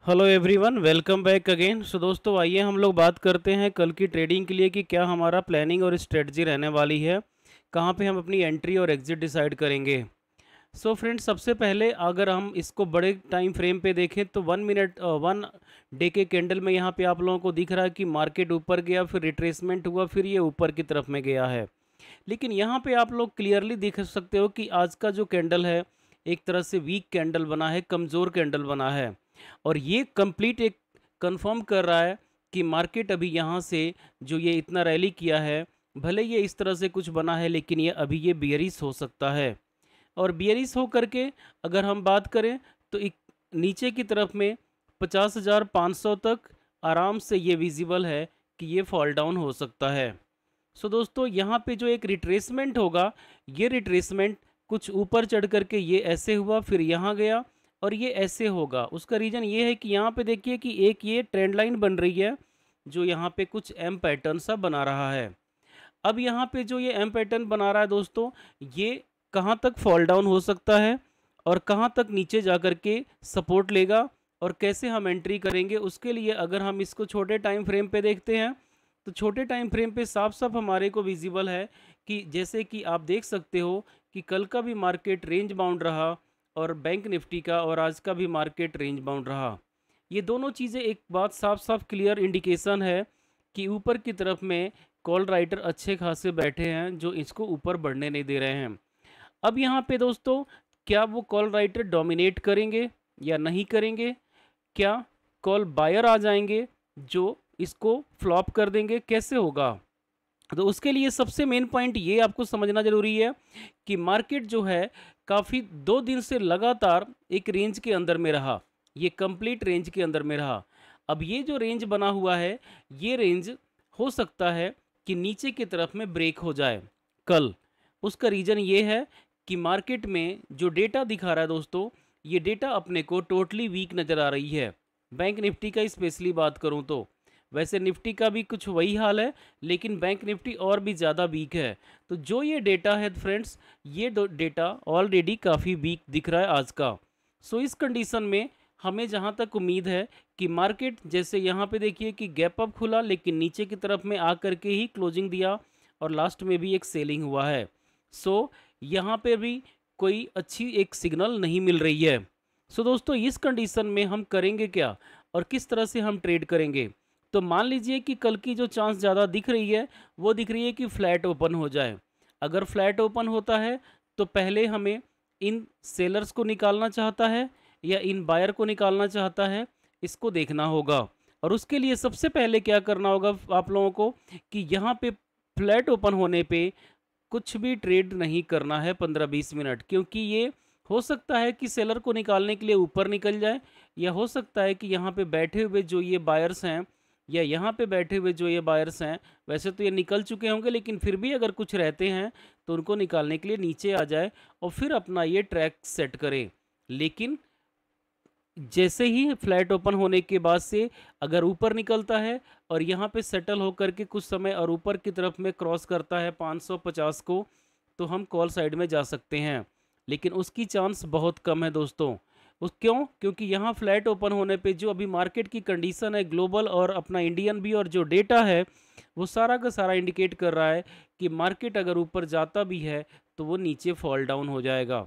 Hello everyone, welcome back again. So दोस्तों, आइए हम लोग बात करते हैं कल की ट्रेडिंग के लिए कि क्या हमारा प्लानिंग और स्ट्रेटजी रहने वाली है, कहाँ पे हम अपनी एंट्री और एग्जिट डिसाइड करेंगे। सो फ्रेंड्स, सबसे पहले अगर हम इसको बड़े टाइम फ्रेम पे देखें तो 1 डे के कैंडल में यहाँ पे आप लोगों को दिख रहा है कि मार्केट ऊपर गया, फिर रिट्रेसमेंट हुआ, फिर ये ऊपर की तरफ में गया है। लेकिन यहाँ पे आप लोग क्लियरली देख सकते हो कि आज का जो कैंडल है एक तरह से वीक कैंडल बना है, कमज़ोर कैंडल बना है। और ये कंप्लीट एक कंफर्म कर रहा है कि मार्केट अभी यहाँ से जो ये इतना रैली किया है, भले ये इस तरह से कुछ बना है लेकिन ये अभी ये बियरिश हो सकता है। और बियरिश हो करके अगर हम बात करें तो एक नीचे की तरफ में 50,500 तक आराम से ये विजिबल है कि ये फॉल डाउन हो सकता है। सो दोस्तों, यहाँ पे जो एक रिट्रेसमेंट होगा, ये रिट्रेसमेंट कुछ ऊपर चढ़ करके ये ऐसे हुआ, फिर यहाँ गया और ये ऐसे होगा। उसका रीज़न ये है कि यहाँ पे देखिए कि एक ये ट्रेंड लाइन बन रही है जो यहाँ पे कुछ एम पैटर्न सा बना रहा है। अब यहाँ पे जो ये एम पैटर्न बना रहा है दोस्तों, ये कहाँ तक फॉल डाउन हो सकता है और कहाँ तक नीचे जा कर के सपोर्ट लेगा और कैसे हम एंट्री करेंगे, उसके लिए अगर हम इसको छोटे टाइम फ्रेम पे देखते हैं तो छोटे टाइम फ्रेम पे साफ साफ हमारे को विजिबल है कि जैसे कि आप देख सकते हो कि कल का भी मार्केट रेंज बाउंड रहा और बैंक निफ्टी का और आज का भी मार्केट रेंज बाउंड रहा। ये दोनों चीज़ें एक बात साफ साफ क्लियर इंडिकेशन है कि ऊपर की तरफ में कॉल राइटर अच्छे खासे बैठे हैं जो इसको ऊपर बढ़ने नहीं दे रहे हैं। अब यहाँ पे दोस्तों, क्या वो कॉल राइटर डोमिनेट करेंगे या नहीं करेंगे? क्या कॉल बायर आ जाएंगे जो इसको फ्लॉप कर देंगे? कैसे होगा? तो उसके लिए सबसे मेन पॉइंट ये आपको समझना ज़रूरी है कि मार्केट जो है काफ़ी 2 दिन से लगातार एक रेंज के अंदर में रहा, ये कंप्लीट रेंज के अंदर में रहा। अब ये जो रेंज बना हुआ है, ये रेंज हो सकता है कि नीचे की तरफ में ब्रेक हो जाए कल। उसका रीज़न ये है कि मार्केट में जो डेटा दिखा रहा है दोस्तों, ये डेटा अपने को टोटली वीक नज़र आ रही है। बैंक निफ्टी का स्पेशली बात करूं तो वैसे निफ्टी का भी कुछ वही हाल है, लेकिन बैंक निफ्टी और भी ज़्यादा वीक है। तो जो ये डेटा है फ्रेंड्स, ये डेटा ऑलरेडी काफ़ी वीक दिख रहा है आज का। सो इस कंडीशन में हमें जहाँ तक उम्मीद है कि मार्केट जैसे यहाँ पे देखिए कि गैप अप खुला लेकिन नीचे की तरफ में आ करके ही क्लोजिंग दिया और लास्ट में भी एक सेलिंग हुआ है। सो यहाँ पे भी कोई अच्छी एक सिग्नल नहीं मिल रही है। सो दोस्तों, इस कंडीशन में हम करेंगे क्या और किस तरह से हम ट्रेड करेंगे? तो मान लीजिए कि कल की जो चांस ज़्यादा दिख रही है वो दिख रही है कि फ्लैट ओपन हो जाए। अगर फ्लैट ओपन होता है तो पहले हमें इन सेलर्स को निकालना चाहता है या इन बायर को निकालना चाहता है, इसको देखना होगा। और उसके लिए सबसे पहले क्या करना होगा आप लोगों को कि यहाँ पे फ्लैट ओपन होने पे कुछ भी ट्रेड नहीं करना है 15-20 मिनट, क्योंकि ये हो सकता है कि सेलर को निकालने के लिए ऊपर निकल जाए या हो सकता है कि यहाँ पे बैठे हुए जो ये बायर्स हैं या यहाँ पे बैठे हुए जो ये बायर्स हैं, वैसे तो ये निकल चुके होंगे लेकिन फिर भी अगर कुछ रहते हैं तो उनको निकालने के लिए नीचे आ जाए और फिर अपना ये ट्रैक सेट करें। लेकिन जैसे ही फ्लैट ओपन होने के बाद से अगर ऊपर निकलता है और यहाँ पे सेटल होकर के कुछ समय और ऊपर की तरफ में क्रॉस करता है 550 को, तो हम कॉल साइड में जा सकते हैं। लेकिन उसकी चांस बहुत कम है दोस्तों। उस क्यों? क्योंकि यहाँ फ्लैट ओपन होने पे जो अभी मार्केट की कंडीशन है ग्लोबल और अपना इंडियन भी, और जो डेटा है वो सारा का सारा इंडिकेट कर रहा है कि मार्केट अगर ऊपर जाता भी है तो वो नीचे फॉल डाउन हो जाएगा।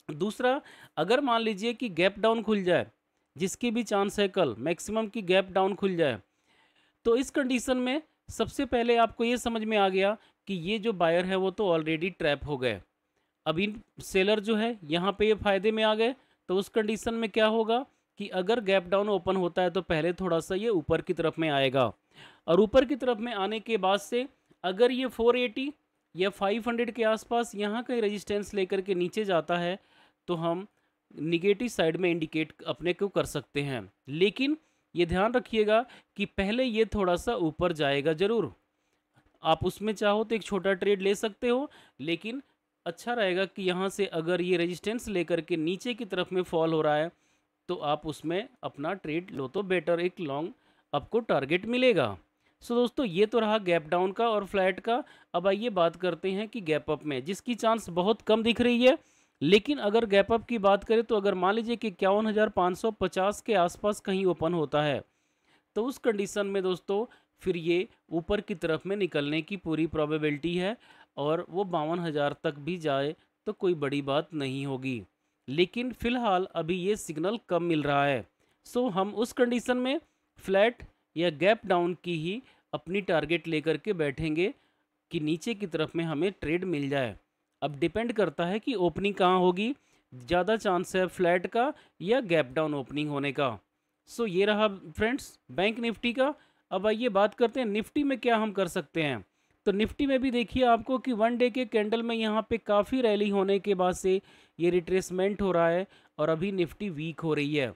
दूसरा, अगर मान लीजिए कि गैप डाउन खुल जाए, जिसकी भी चांस है कल मैक्सिमम की गैप डाउन खुल जाए, तो इस कंडीशन में सबसे पहले आपको ये समझ में आ गया कि ये जो बायर है वो तो ऑलरेडी ट्रैप हो गए। अब इन सेलर जो है यहाँ पे ये फायदे में आ गए, तो उस कंडीशन में क्या होगा कि अगर गैप डाउन ओपन होता है तो पहले थोड़ा सा ये ऊपर की तरफ में आएगा और ऊपर की तरफ में आने के बाद से अगर ये 480 या 500 के आसपास यहाँ कहीं रेजिस्टेंस लेकर के नीचे जाता है तो हम निगेटिव साइड में इंडिकेट अपने को कर सकते हैं। लेकिन ये ध्यान रखिएगा कि पहले ये थोड़ा सा ऊपर जाएगा ज़रूर। आप उसमें चाहो तो एक छोटा ट्रेड ले सकते हो, लेकिन अच्छा रहेगा कि यहाँ से अगर ये रेजिस्टेंस लेकर के नीचे की तरफ में फॉल हो रहा है तो आप उसमें अपना ट्रेड लो तो बेटर एक लॉन्ग आपको टारगेट मिलेगा। सो दोस्तों, ये तो रहा गैप डाउन का और फ्लैट का। अब आइए बात करते हैं कि गैप अप में, जिसकी चांस बहुत कम दिख रही है लेकिन अगर गैप अप की बात करें तो अगर मान लीजिए कि 51,550 के आसपास कहीं ओपन होता है, तो उस कंडीशन में दोस्तों फिर ये ऊपर की तरफ में निकलने की पूरी प्रोबेबिलिटी है और वो 52,000 तक भी जाए तो कोई बड़ी बात नहीं होगी। लेकिन फ़िलहाल अभी ये सिग्नल कम मिल रहा है, सो हम उस कंडीशन में फ्लैट या गैप डाउन की ही अपनी टारगेट लेकर के बैठेंगे कि नीचे की तरफ में हमें ट्रेड मिल जाए। अब डिपेंड करता है कि ओपनिंग कहाँ होगी, ज़्यादा चांस है फ्लैट का या गैप डाउन ओपनिंग होने का। सो ये रहा फ्रेंड्स बैंक निफ्टी का। अब आइए बात करते हैं निफ्टी में क्या हम कर सकते हैं। तो निफ्टी में भी देखिए आपको कि वन डे के कैंडल में यहाँ पे काफ़ी रैली होने के बाद से ये रिट्रेसमेंट हो रहा है और अभी निफ्टी वीक हो रही है।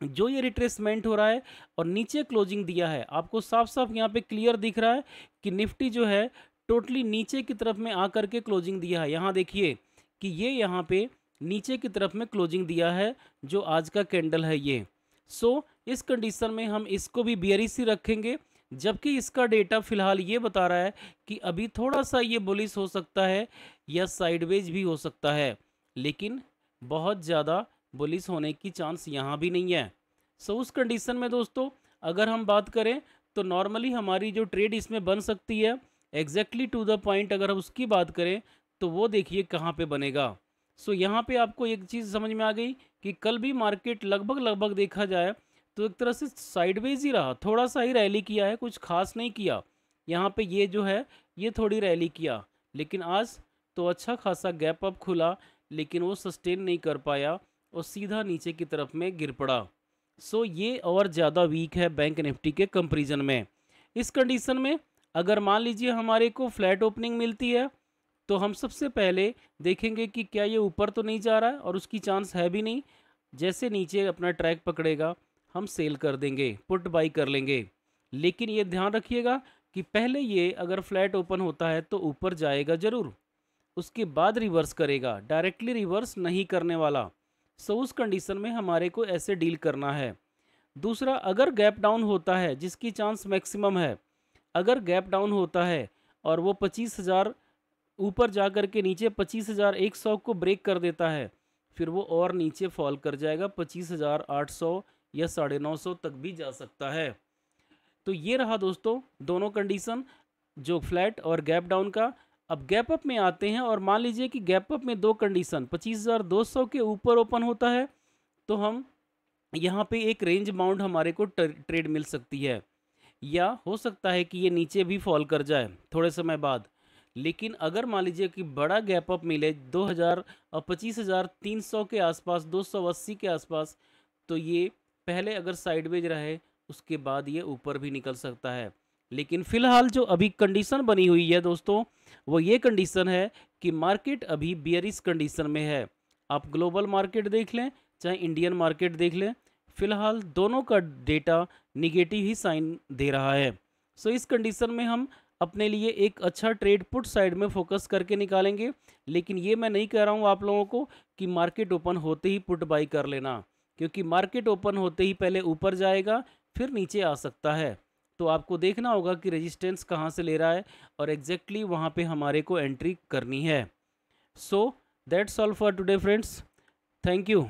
जो ये रिट्रेसमेंट हो रहा है और नीचे क्लोजिंग दिया है, आपको साफ साफ यहाँ पे क्लियर दिख रहा है कि निफ्टी जो है टोटली नीचे की तरफ में आकर के क्लोजिंग दिया है। यहाँ देखिए कि ये यहाँ पे नीचे की तरफ में क्लोजिंग दिया है जो आज का कैंडल है ये। सो इस कंडीशन में हम इसको भी बेयरिश ही रखेंगे, जबकि इसका डेटा फिलहाल ये बता रहा है कि अभी थोड़ा सा ये बुलिश हो सकता है या साइडवेज भी हो सकता है, लेकिन बहुत ज़्यादा बुलिश होने की चांस यहाँ भी नहीं है। सो उस कंडीशन में दोस्तों अगर हम बात करें तो नॉर्मली हमारी जो ट्रेड इसमें बन सकती है एग्जैक्टली टू द पॉइंट, अगर हम उसकी बात करें तो वो देखिए कहाँ पे बनेगा। सो यहाँ पे आपको एक चीज़ समझ में आ गई कि कल भी मार्केट लगभग देखा जाए तो एक तरह से साइडवेज ही रहा, थोड़ा सा ही रैली किया है, कुछ खास नहीं किया। यहाँ पे ये जो है ये थोड़ी रैली किया, लेकिन आज तो अच्छा खासा गैप अप खुला, लेकिन वो सस्टेन नहीं कर पाया और सीधा नीचे की तरफ में गिर पड़ा। सो ये और ज़्यादा वीक है बैंक निफ्टी के कंपैरिजन में। इस कंडीशन में अगर मान लीजिए हमारे को फ्लैट ओपनिंग मिलती है तो हम सबसे पहले देखेंगे कि क्या ये ऊपर तो नहीं जा रहा है, और उसकी चांस है भी नहीं। जैसे नीचे अपना ट्रैक पकड़ेगा हम सेल कर देंगे, पुट बाई कर लेंगे। लेकिन ये ध्यान रखिएगा कि पहले ये अगर फ्लैट ओपन होता है तो ऊपर जाएगा ज़रूर, उसके बाद रिवर्स करेगा, डायरेक्टली रिवर्स नहीं करने वाला। सो उस कंडीशन में हमारे को ऐसे डील करना है। दूसरा, अगर गैप डाउन होता है जिसकी चांस मैक्सिमम है, अगर गैप डाउन होता है और वो 25,000 ऊपर जा कर के नीचे 25,100 को ब्रेक कर देता है, फिर वो और नीचे फॉल कर जाएगा, 25,800 या 950 तक भी जा सकता है। तो ये रहा दोस्तों दोनों कंडीशन, जो फ्लैट और गैप डाउन का। अब गैप अप में आते हैं और मान लीजिए कि गैप अप में दो कंडीशन 25,200 के ऊपर ओपन होता है तो हम यहाँ पे एक रेंज बाउंड हमारे को ट्रेड मिल सकती है, या हो सकता है कि ये नीचे भी फॉल कर जाए थोड़े समय बाद। लेकिन अगर मान लीजिए कि बड़ा गैप अप मिले 2000 और 25,300 के आसपास, 280 के आसपास, तो ये पहले अगर साइडवेज रहे उसके बाद ये ऊपर भी निकल सकता है। लेकिन फ़िलहाल जो अभी कंडीशन बनी हुई है दोस्तों, वो ये कंडीशन है कि मार्केट अभी बियरिश कंडीशन में है। आप ग्लोबल मार्केट देख लें चाहे इंडियन मार्केट देख लें, फ़िलहाल दोनों का डेटा निगेटिव ही साइन दे रहा है। सो इस कंडीशन में हम अपने लिए एक अच्छा ट्रेड पुट साइड में फोकस करके निकालेंगे। लेकिन ये मैं नहीं कह रहा हूँ आप लोगों को कि मार्केट ओपन होते ही पुट बाई कर लेना, क्योंकि मार्केट ओपन होते ही पहले ऊपर जाएगा फिर नीचे आ सकता है। तो आपको देखना होगा कि रेजिस्टेंस कहाँ से ले रहा है और एग्जैक्टली वहाँ पे हमारे को एंट्री करनी है। So that's all for today friends, thank you.